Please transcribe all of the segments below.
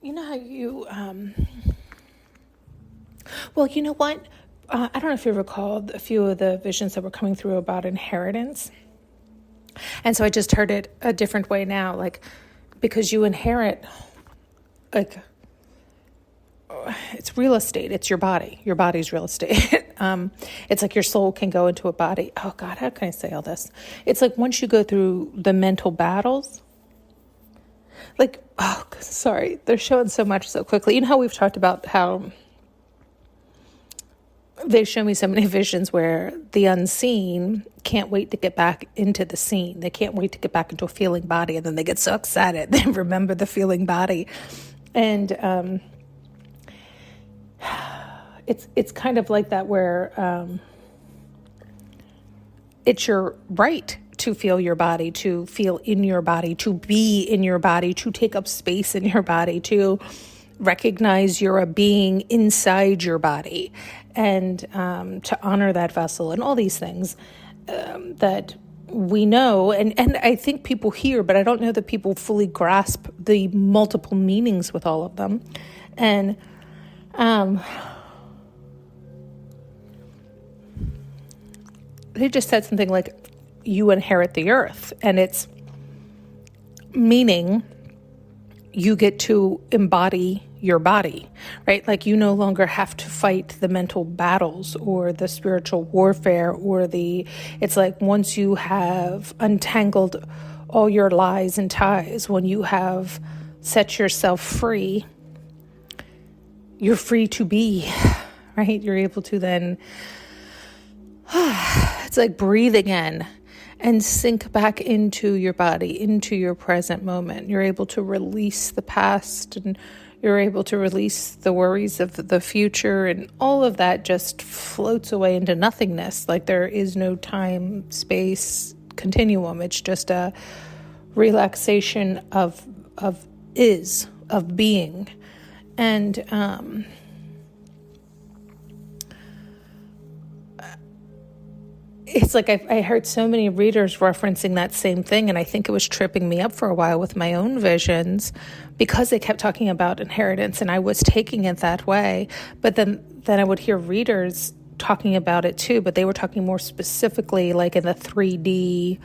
You know how well, you know what? I don't know if you recall a few of the visions that were coming through about inheritance. And so I just heard it a different way now, like, because you inherit, like, it's real estate. It's your body. Your body's real estate. It's like your soul can go into a body. Oh God, how can I say all this? It's like once you go through the mental battles, like, oh, sorry, they're showing so much so quickly. You know how we've talked about how they show me so many visions where the unseen can't wait to get back into the scene. They can't wait to get back into a feeling body, and then they get so excited they remember the feeling body. And it's kind of like that where it's your right to feel your body, to feel in your body, to be in your body, to take up space in your body, to recognize you're a being inside your body, and to honor that vessel and all these things that we know. And I think people hear, but I don't know that people fully grasp the multiple meanings with all of them. And they just said something like, you inherit the earth, and it's meaning you get to embody your body, right? Like you no longer have to fight the mental battles or the spiritual warfare or it's like once you have untangled all your lies and ties, when you have set yourself free, you're free to be, right? You're able to then, it's like breathe again and sink back into your body, into your present moment. You're able to release the past, and you're able to release the worries of the future, and all of that just floats away into nothingness. Like there is no time, space continuum. It's just a relaxation of being. And it's like I heard so many readers referencing that same thing, and I think it was tripping me up for a while with my own visions because they kept talking about inheritance, and I was taking it that way. But then I would hear readers talking about it too, but they were talking more specifically like in the 3D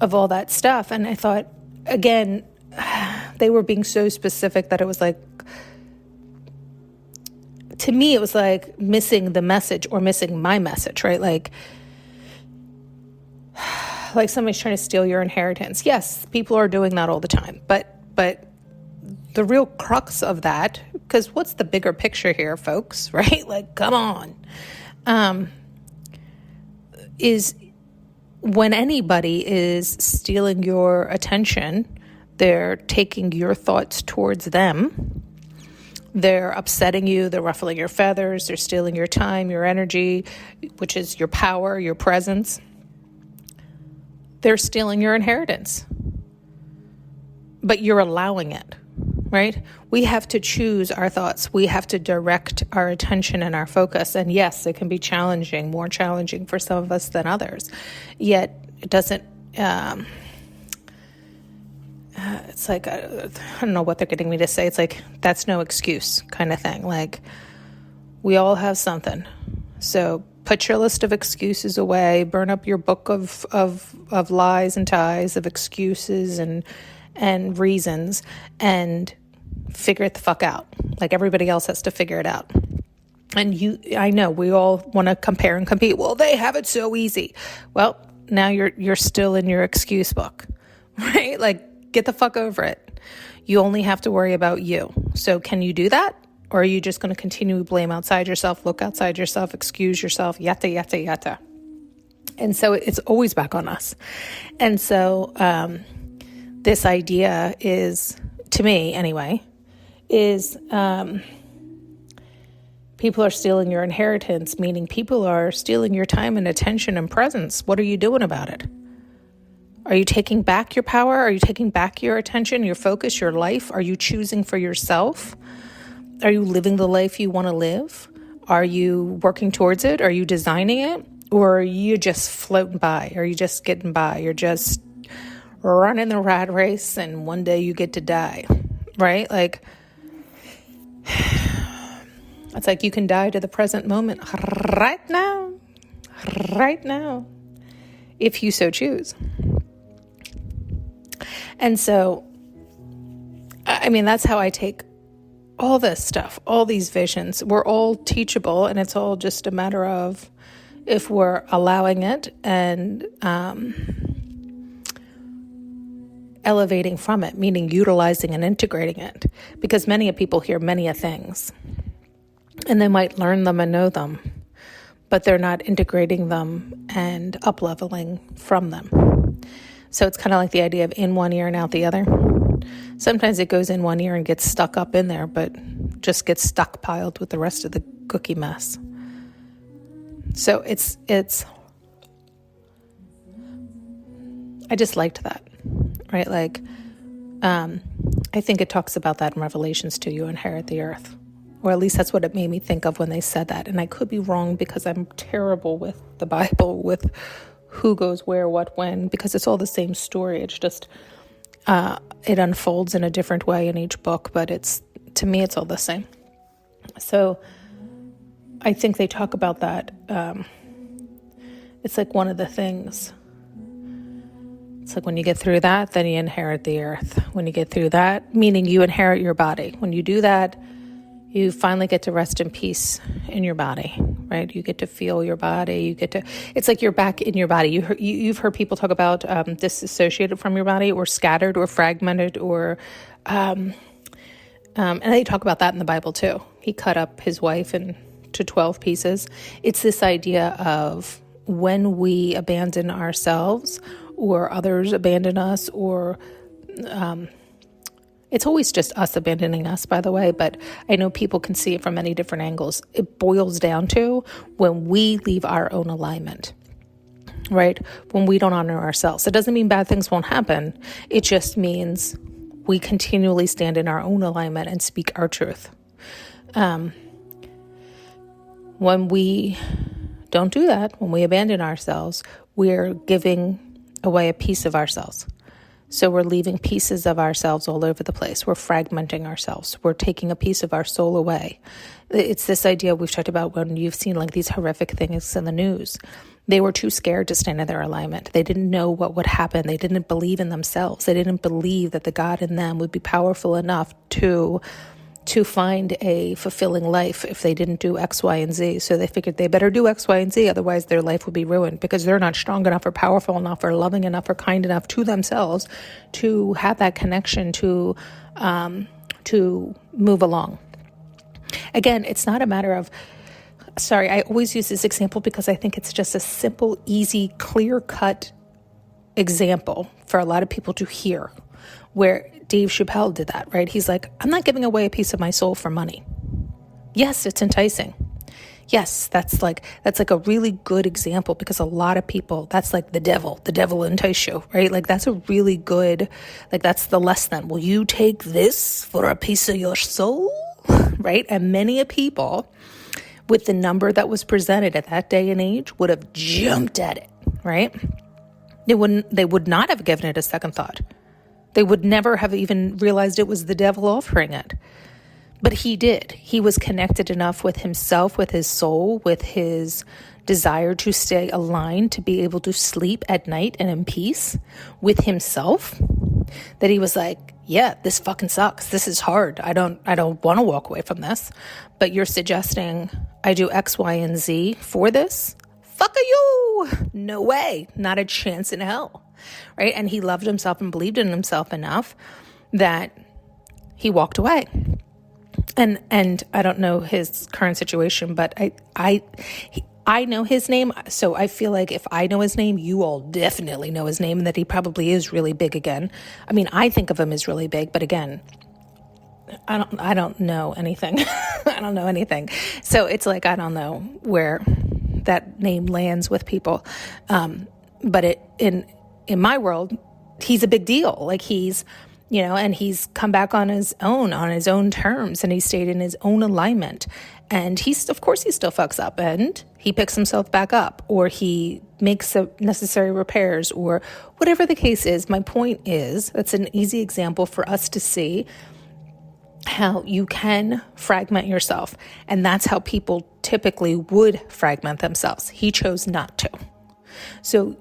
of all that stuff. And I thought, again, they were being so specific that it was like, to me, it was like missing the message or missing my message, right? Like somebody's trying to steal your inheritance. Yes, people are doing that all the time. But the real crux of that, because what's the bigger picture here, folks, right? Like, come on. Is when anybody is stealing your attention, they're taking your thoughts towards them. They're upsetting you. They're ruffling your feathers. They're stealing your time, your energy, which is your power, your presence. They're stealing your inheritance, but you're allowing it, right? We have to choose our thoughts. We have to direct our attention and our focus. And yes, it can be challenging, more challenging for some of us than others. Yet it doesn't, it's like, I don't know what they're getting me to say. It's like, that's no excuse kind of thing. Like we all have something. So put your list of excuses away, burn up your book of lies and ties, of excuses and reasons, and figure it the fuck out. Like everybody else has to figure it out. And I know we all want to compare and compete. Well, they have it so easy. Well, now you're still in your excuse book, right? Like get the fuck over it. You only have to worry about you. So can you do that? Or are you just going to continue to blame outside yourself, look outside yourself, excuse yourself, yada. And so it's always back on us. And so this idea is, to me anyway, is people are stealing your inheritance, meaning people are stealing your time and attention and presence. What are you doing about it? Are you taking back your power? Are you taking back your attention, your focus, your life? Are you choosing for yourself? Are you living the life you want to live? Are you working towards it? Are you designing it? Or are you just floating by? Are you just getting by? You're just running the rat race and one day you get to die, right? Like It's like you can die to the present moment right now, if you so choose. And so, I mean, that's how I take all this stuff, all these visions. We're all teachable, and it's all just a matter of if we're allowing it and elevating from it, meaning utilizing and integrating it. Because many of people hear many a things, and they might learn them and know them, but they're not integrating them and up-leveling from them. So it's kind of like the idea of in one ear and out the other. Sometimes it goes in one ear and gets stuck up in there, but just gets stockpiled with the rest of the cookie mess. So it's I just liked that, right? Like, I think it talks about that in Revelations 2, you inherit the earth. Or at least that's what it made me think of when they said that. And I could be wrong because I'm terrible with the Bible, with who goes where, what, when, because it's all the same story. It's just, it unfolds in a different way in each book, but to me, it's all the same. So I think they talk about that. It's like one of the things. It's like when you get through that, then you inherit the earth. When you get through that, meaning you inherit your body. When you do that, you finally get to rest in peace in your body, right? You get to feel your body. It's like you're back in your body. You've heard people talk about disassociated from your body, or scattered, or fragmented, or, and they talk about that in the Bible too. He cut up his wife into 12 pieces. It's this idea of when we abandon ourselves, or others abandon us, or, it's always just us abandoning us, by the way, but I know people can see it from many different angles. It boils down to when we leave our own alignment, right? When we don't honor ourselves. It doesn't mean bad things won't happen. It just means we continually stand in our own alignment and speak our truth. When we don't do that, when we abandon ourselves, we're giving away a piece of ourselves. So we're leaving pieces of ourselves all over the place. We're fragmenting ourselves. We're taking a piece of our soul away. It's this idea we've talked about when you've seen like these horrific things in the news. They were too scared to stand in their alignment. They didn't know what would happen. They didn't believe in themselves. They didn't believe that the God in them would be powerful enough to find a fulfilling life if they didn't do X, Y, and Z. So they figured they better do X, Y, and Z, otherwise their life would be ruined, because they're not strong enough or powerful enough or loving enough or kind enough to themselves to have that connection to move along. Again, it's not a matter of, I always use this example because I think it's just a simple, easy, clear-cut example for a lot of people to hear, where Dave Chappelle did that, right? He's like, I'm not giving away a piece of my soul for money. Yes, it's enticing. Yes, that's like a really good example, because a lot of people, that's like the devil entice you, right? Like that's a really good, like that's the less than. Will you take this for a piece of your soul? Right? And many a people with the number that was presented at that day and age would have jumped at it, right? They would not have given it a second thought. They would never have even realized it was the devil offering it. But he did. He was connected enough with himself, with his soul, with his desire to stay aligned, to be able to sleep at night and in peace with himself, that he was like, yeah, this fucking sucks. This is hard. I don't want to walk away from this. But you're suggesting I do X, Y, and Z for this? Fuck you. No way. Not a chance in hell. Right? And he loved himself and believed in himself enough that he walked away. And I don't know his current situation, but I know his name, so I feel like if I know his name, you all definitely know his name, and that he probably is really big again. I mean, I think of him as really big, but again, I don't know anything. I don't know anything. So it's like, I don't know where that name lands with people. But in my world, he's a big deal. Like he's, and he's come back on his own terms, and he stayed in his own alignment. And of course he still fucks up, and he picks himself back up, or he makes the necessary repairs, or whatever the case is. My point is, that's an easy example for us to see how you can fragment yourself. And that's how people typically would fragment themselves. He chose not to. So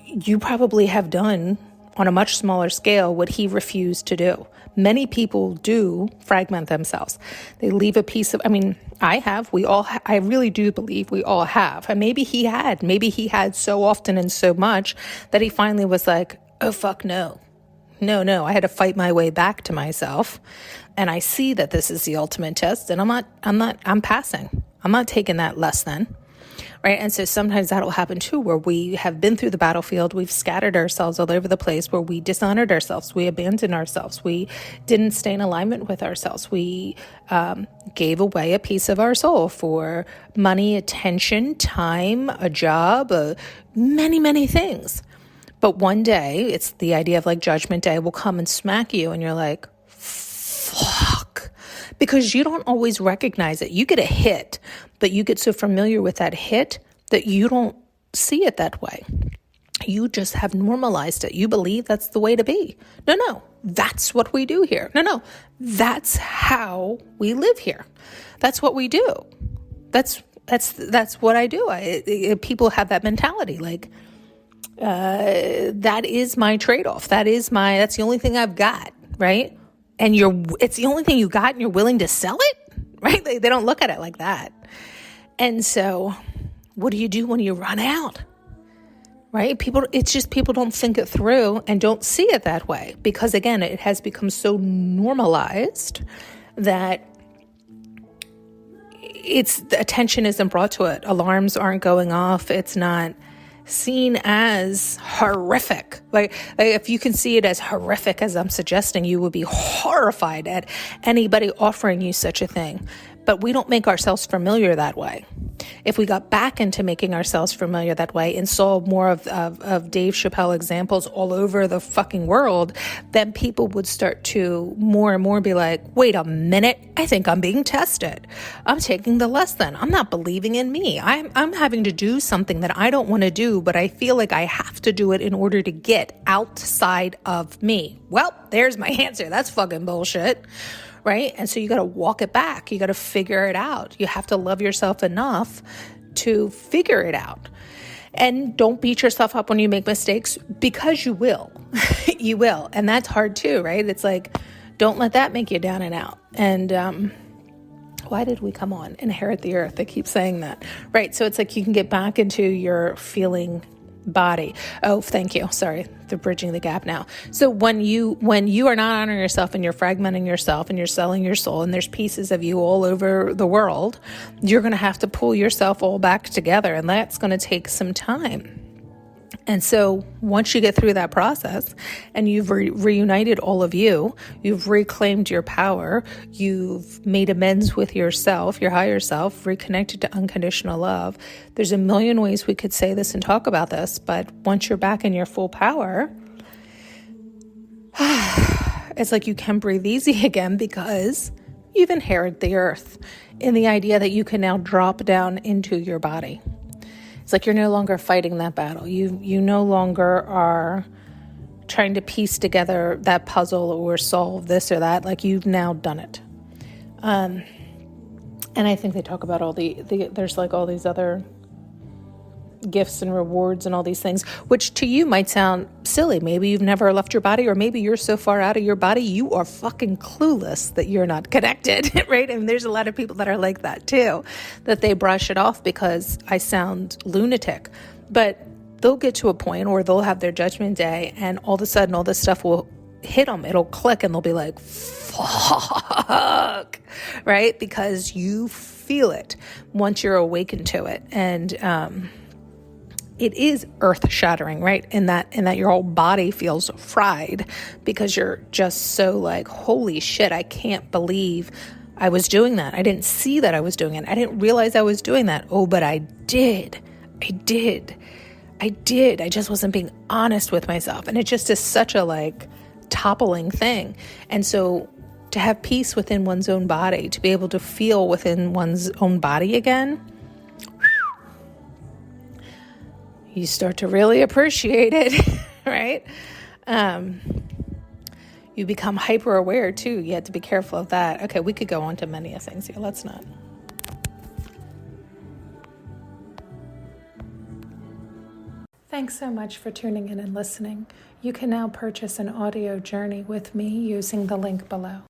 you probably have done on a much smaller scale what he refused to do. Many people do fragment themselves. They leave a piece of, I have, we all, I really do believe we all have. And maybe he had so often and so much that he finally was like, oh, fuck no. No, I had to fight my way back to myself. And I see that this is the ultimate test, and I'm passing. I'm not taking that less than. Right. And so sometimes that'll happen too, where we have been through the battlefield. We've scattered ourselves all over the place, where we dishonored ourselves. We abandoned ourselves. We didn't stay in alignment with ourselves. We gave away a piece of our soul for money, attention, time, a job, many, many things. But one day, it's the idea of like Judgment Day will come and smack you, and you're like, fuck. Because you don't always recognize it. You get a hit, but you get so familiar with that hit that you don't see it that way. You just have normalized it. You believe that's the way to be. No, that's what we do here. No, that's how we live here. That's what we do. That's what I do. People have that mentality, like, that is my trade-off. That's the only thing I've got, right? And it's the only thing you got, and you're willing to sell it, right? They don't look at it like that. And so what do you do when you run out, right? People don't think it through and don't see it that way, because again, it has become so normalized that the attention isn't brought to it. Alarms aren't going off. It's not seen as horrific. Like if you can see it as horrific as I'm suggesting, you would be horrified at anybody offering you such a thing. But we don't make ourselves familiar that way. If we got back into making ourselves familiar that way and saw more of Dave Chappelle examples all over the fucking world, then people would start to more and more be like, wait a minute, I think I'm being tested. I'm taking the less than. I'm not believing in me. I'm having to do something that I don't want to do, but I feel like I have to do it in order to get outside of me. Well, there's my answer. That's fucking bullshit. Right? And so you got to walk it back. You got to figure it out. You have to love yourself enough to figure it out. And don't beat yourself up when you make mistakes, because you will. You will. And that's hard too, right? It's like, don't let that make you down and out. And why did we come on? Inherit the earth. They keep saying that. Right. So it's like you can get back into your feeling body. Oh, thank you. Sorry. They're bridging the gap now. So when you are not honoring yourself and you're fragmenting yourself and you're selling your soul and there's pieces of you all over the world, you're going to have to pull yourself all back together, and that's going to take some time. And so once you get through that process and you've reunited all of you, you've reclaimed your power, you've made amends with yourself, your higher self, reconnected to unconditional love. There's a million ways we could say this and talk about this, but once you're back in your full power, it's like you can breathe easy again, because you've inherited the earth in the idea that you can now drop down into your body. It's like you're no longer fighting that battle. You no longer are trying to piece together that puzzle or solve this or that. Like, you've now done it. And I think they talk about there's like all these other gifts and rewards and all these things, which to you might sound silly. Maybe you've never left your body, or maybe you're so far out of your body, you are fucking clueless that you're not connected, right? And there's a lot of people that are like that too, that they brush it off because I sound lunatic. But they'll get to a point, or they'll have their judgment day, and all of a sudden all this stuff will hit them. It'll click and they'll be like, fuck, right? Because you feel it once you're awakened to it. And, it is earth-shattering, right? In that your whole body feels fried, because you're just so like, holy shit, I can't believe I was doing that. I didn't see that I was doing it. I didn't realize I was doing that. Oh, but I did. I just wasn't being honest with myself. And it just is such a like toppling thing. And so to have peace within one's own body, to be able to feel within one's own body again, you start to really appreciate it, right? You become hyper aware too. You have to be careful of that. Okay, we could go on to many things here. Let's not. Thanks so much for tuning in and listening. You can now purchase an audio journey with me using the link below.